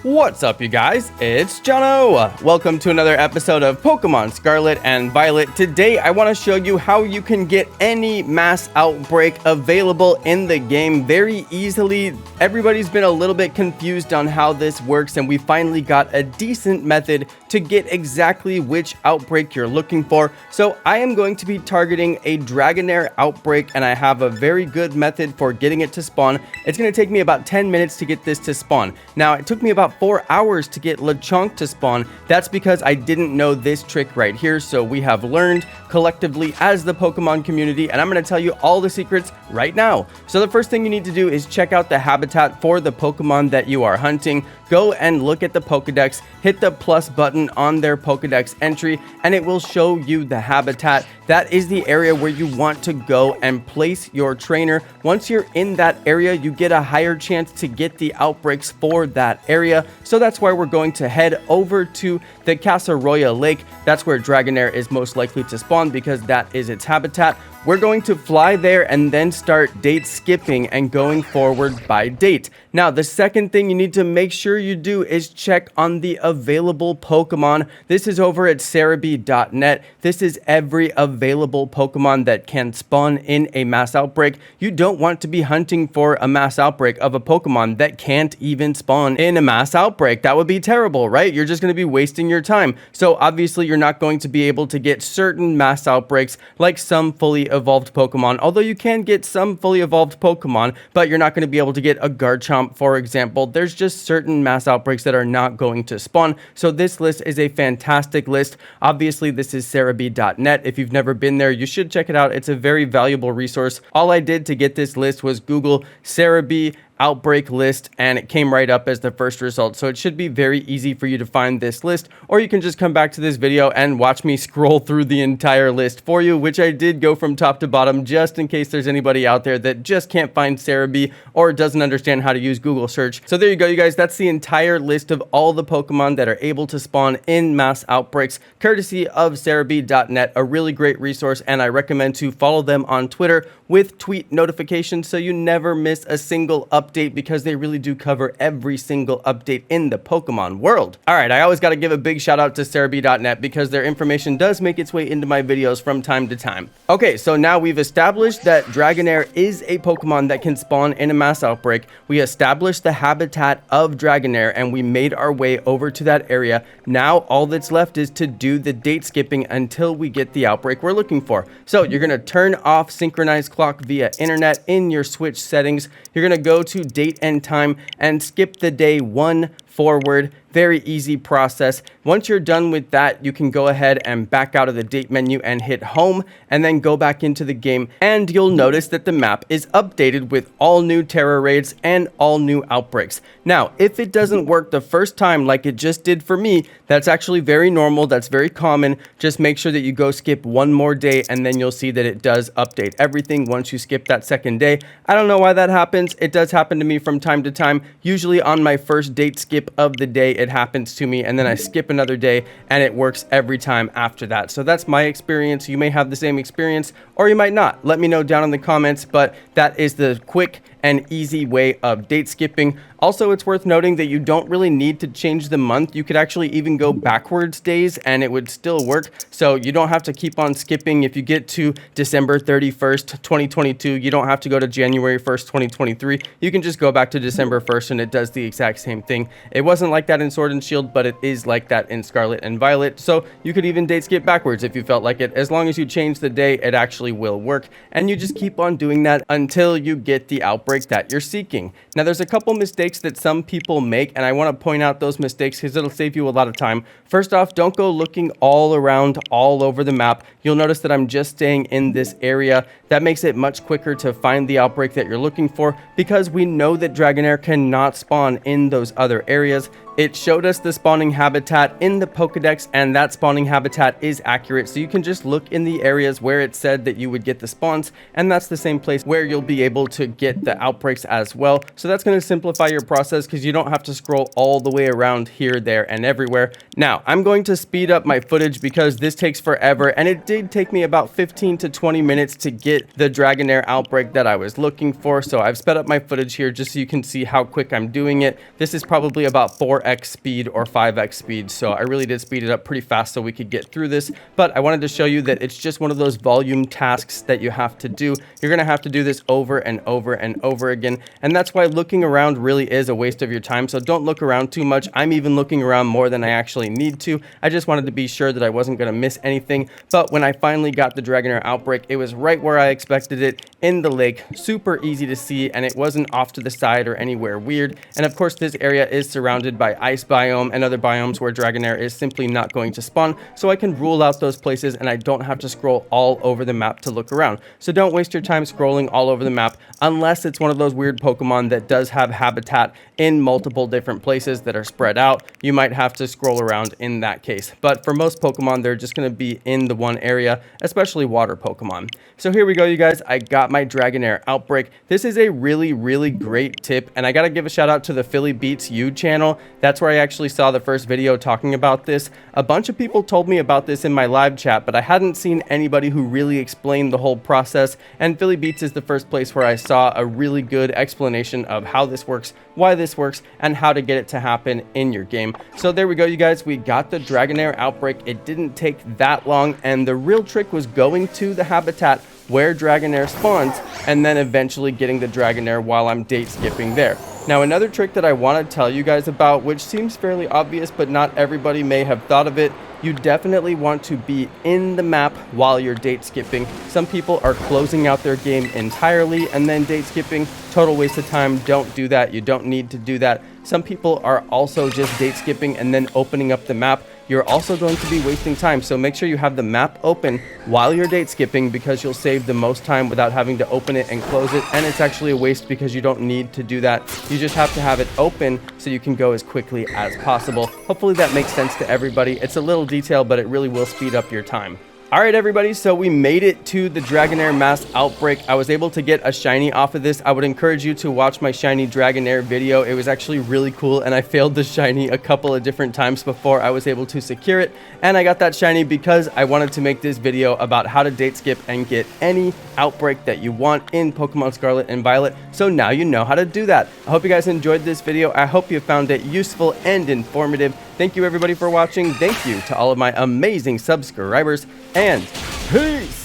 What's up, you guys? It's Jonno. Welcome to another episode of Pokemon Scarlet and Violet. Today, I want to show you how you can get any Mass Outbreak available in the game very easily. Everybody's been a little bit confused on how this works, and we finally got a decent method to get exactly which Outbreak you're looking for. So I am going to be targeting a Dragonair Outbreak, and I have a very good method for getting it to spawn. It's going to take me about 10 minutes to get this to spawn. Now, it took me about 4 hours to get Lechonk to spawn. That's because I didn't know this trick right here, so we have learned collectively as the Pokemon community, and I'm going to tell you all the secrets right now. So the first thing you need to do is check out the habitat for the Pokemon that you are hunting. Go and look at the Pokedex, hit the plus button on their Pokedex entry, and it will show you the habitat. That is the area where you want to go and place your trainer. Once you're in that area, you get a higher chance to get the outbreaks for that area. So that's why we're going to head over to the Casaroya Lake. That's where Dragonair is most likely to spawn because that is its habitat. We're going to fly there and then start date skipping and going forward by date. Now, the second thing you need to make sure you do is check on the available Pokemon. This is over at Cerebi.net. This is every available Pokemon that can spawn in a Mass Outbreak. You don't want to be hunting for a Mass Outbreak of a Pokemon that can't even spawn in a Mass Outbreak. That would be terrible, right? You're just going to be wasting your time. So obviously, you're not going to be able to get certain Mass Outbreaks like some fully evolved Pokemon, although you can get some fully evolved Pokemon, but you're not going to be able to get a Garchomp, for example. There's just certain Mass Outbreaks that are not going to spawn, so this list is a fantastic list. Obviously, this is Cerebi.net. If you've never been there, you should check it out. It's a very valuable resource. All I did to get this list was Google Cerebi Outbreak list, and it came right up as the first result. So it should be very easy for you to find this list, or you can just come back to this video and watch me scroll through the entire list for you, which I did go from top to bottom just in case there's anybody out there that just can't find Cerebi or doesn't understand how to use Google search. So there you go, you guys. That's the entire list of all the Pokemon that are able to spawn in Mass Outbreaks, courtesy of Cerebi.net, a really great resource, and I recommend to follow them on Twitter with tweet notifications so you never miss a single update, because they really do cover every single update in the Pokemon world. All right, I always got to give a big shout out to Cerebi.net because their information does make its way into my videos from time to time. Okay, so now we've established that Dragonair is a Pokemon that can spawn in a Mass Outbreak. We established the habitat of Dragonair and we made our way over to that area. Now all that's left is to do the date skipping until we get the outbreak we're looking for. So you're going to turn off synchronized clock via internet in your Switch settings. You're going to go to date and time and skip the day 1 forward. Very easy process. Once you're done with that, you can go ahead and back out of the date menu and hit home and then go back into the game, and you'll notice that the map is updated with all new terror raids and all new outbreaks. Now, if it doesn't work the first time like it just did for me, that's actually very normal. That's very common. Just make sure that you go skip one more day and then you'll see that it does update everything once you skip that second day. I don't know why that happens. It does happen to me from time to time. Usually on my first date skip of the day, it happens to me, and then I skip another day and it works every time after that. So that's my experience. You may have the same experience or you might not. Let me know down in the comments, but that is the quick and easy way of date skipping. Also, it's worth noting that you don't really need to change the month. You could actually even go backwards days and it would still work. So you don't have to keep on skipping. If you get to December 31st, 2022, you don't have to go to January 1st, 2023. You can just go back to December 1st and it does the exact same thing. It wasn't like that in Sword and Shield, but it is like that in Scarlet and Violet. So you could even date skip backwards if you felt like it. As long as you change the day, it actually will work. And you just keep on doing that until you get the outbreak that you're seeking. Now, there's a couple mistakes that some people make, and I want to point out those mistakes because it'll save you a lot of time. First off, don't go looking all around all over the map. You'll notice that I'm just staying in this area. That makes it much quicker to find the outbreak that you're looking for because we know that Dragonair cannot spawn in those other areas. It showed us the spawning habitat in the Pokedex, and that spawning habitat is accurate. So you can just look in the areas where it said that you would get the spawns, and that's the same place where you'll be able to get the outbreaks as well. So that's going to simplify your process because you don't have to scroll all the way around here, there, and everywhere. Now, I'm going to speed up my footage because this takes forever, and it did take me about 15 to 20 minutes to get get the Dragonair outbreak that I was looking for. So I've sped up my footage here just so you can see how quick I'm doing it. This is probably about 4x speed or 5x speed, so I really did speed it up pretty fast so we could get through this. But I wanted to show you that it's just one of those volume tasks that you have to do. You're gonna have to do this over and over and over again, and that's why looking around really is a waste of your time. So don't look around too much. I'm even looking around more than I actually need to. I just wanted to be sure that I wasn't gonna miss anything. But when I finally got the Dragonair outbreak, it was right where I expected it, in the lake, super easy to see, and it wasn't off to the side or anywhere weird. And of course, this area is surrounded by ice biome and other biomes where Dragonair is simply not going to spawn, so I can rule out those places and I don't have to scroll all over the map to look around. So don't waste your time scrolling all over the map unless it's one of those weird Pokemon that does have habitat in multiple different places that are spread out. You might have to scroll around in that case, but for most Pokemon, they're just going to be in the one area, especially water Pokemon. So here we go, you guys. I got my Dragonair outbreak. This is a really great tip, and I gotta give a shout out to the Philly Beats You channel. That's where I actually saw the first video talking about this. A bunch of people told me about this in my live chat, but I hadn't seen anybody who really explained the whole process, and Philly Beats is the first place where I saw a really good explanation of how this works, why this works, and how to get it to happen in your game. So there we go, you guys. We got the Dragonair outbreak. It didn't take that long, and the real trick was going to the habitat where Dragonair spawns and then eventually getting the Dragonair while I'm date skipping there. Now, another trick that I want to tell you guys about, which seems fairly obvious but not everybody may have thought of it, you definitely want to be in the map while you're date skipping. Some people are closing out their game entirely and then date skipping. Total waste of time. Don't do that. You don't need to do that. Some people are also just date skipping and then opening up the map. You're also going to be wasting time, so make sure you have the map open while you're date skipping, because you'll save the most time without having to open it and close it, and it's actually a waste because you don't need to do that. You just have to have it open so you can go as quickly as possible. Hopefully that makes sense to everybody. It's a little detail, but it really will speed up your time. All right, everybody, so we made it to the Dragonair Mass Outbreak. I was able to get a shiny off of this. I would encourage you to watch my shiny Dragonair video. It was actually really cool, and I failed the shiny a couple of different times before I was able to secure it. And I got that shiny because I wanted to make this video about how to date skip and get any outbreak that you want in Pokemon Scarlet and Violet. So now you know how to do that. I hope you guys enjoyed this video. I hope you found it useful and informative. Thank you, everybody, for watching. Thank you to all of my amazing subscribers, and peace!